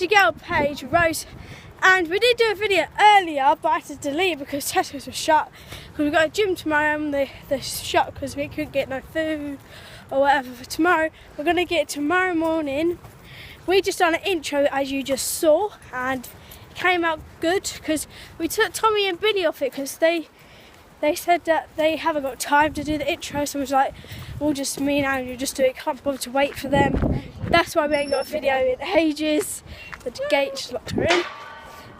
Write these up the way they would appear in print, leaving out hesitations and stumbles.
your girl page, Rose, and we did do a video earlier, but I had to delete it because Tesco's was shut. Because we got a gym tomorrow and they're shut because we couldn't get no food or whatever for tomorrow. We're going to get it tomorrow morning. We just done an intro as you just saw, and it came out good because we took Tommy and Billy off it because they said that they haven't got time to do the intro, so I was like, we'll just, me and Anya just do it, can't bother to wait for them. That's why we ain't got a video in ages. The gate just locked her in.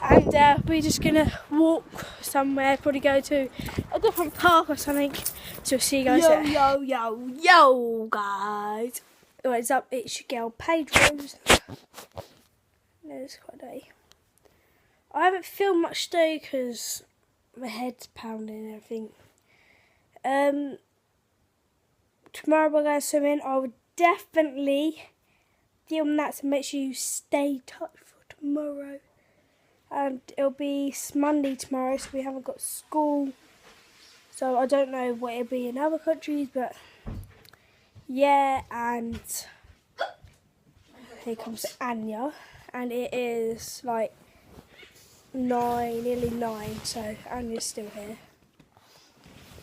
And we're just gonna walk somewhere, probably go to a different park or something. So we'll see you guys there. Yo, guys. What is up? It's your girl, Paige Rose. No, it's quite a day. I haven't filmed much today because my head's pounding and everything. Tomorrow we're going swimming. I will definitely film that, so make sure you stay touched for tomorrow. And it'll be Monday tomorrow, so we haven't got school. So I don't know what it'll be in other countries, but yeah. And here comes Anya, and it is like 9, nearly 9, so Anya's still here.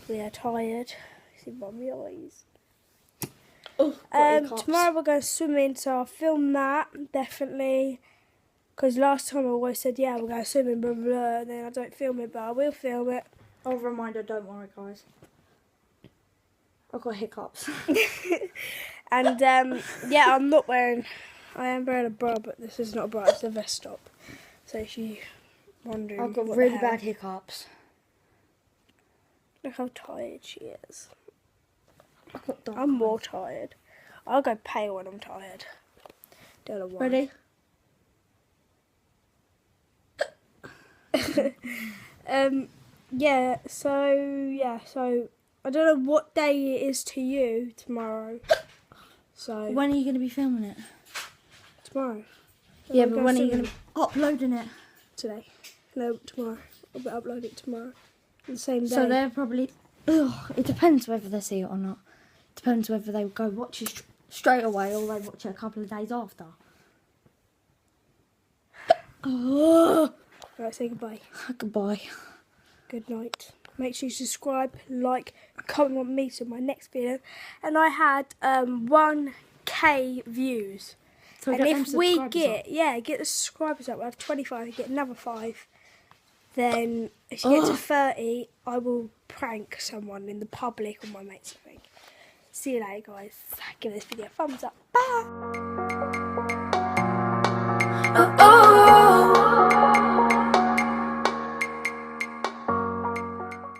We are tired. See mummy eyes. Tomorrow we're going swimming, so I'll film that definitely. Because last time I always said, yeah, we're going swimming, blah, blah, blah, and then I don't film it, but I will film it. Oh, reminder, don't worry, guys. I've got hiccups. And yeah, I am wearing a bra, but this is not a bra, it's a vest top. So if you wondering, I've got really bad hiccups. Look how tired she is. I've got dark I'm eyes. more tired. I'll go pale when I'm tired. Don't know why. Ready? Yeah, so I don't know what day it is to you tomorrow. So When are you going to be filming it? tomorrow. Yeah, I'll but go when are you swimming. going to be uploading it? Today. No, tomorrow. I'll upload it tomorrow. On the same day. So they're probably... Ugh, it depends whether they see it or not. Depends whether they go watch it straight away or they watch it a couple of days after. Alright, say goodbye. Goodbye. Good night. Make sure you subscribe, like, comment on me to my next video. And I had 1k views. So And get them if we subscribers get the subscribers up, we'll have 25 and get another 5. Then if you get to 30, I will prank someone in the public or my mates, I think. See you later, guys. Give this video a thumbs up. Bye.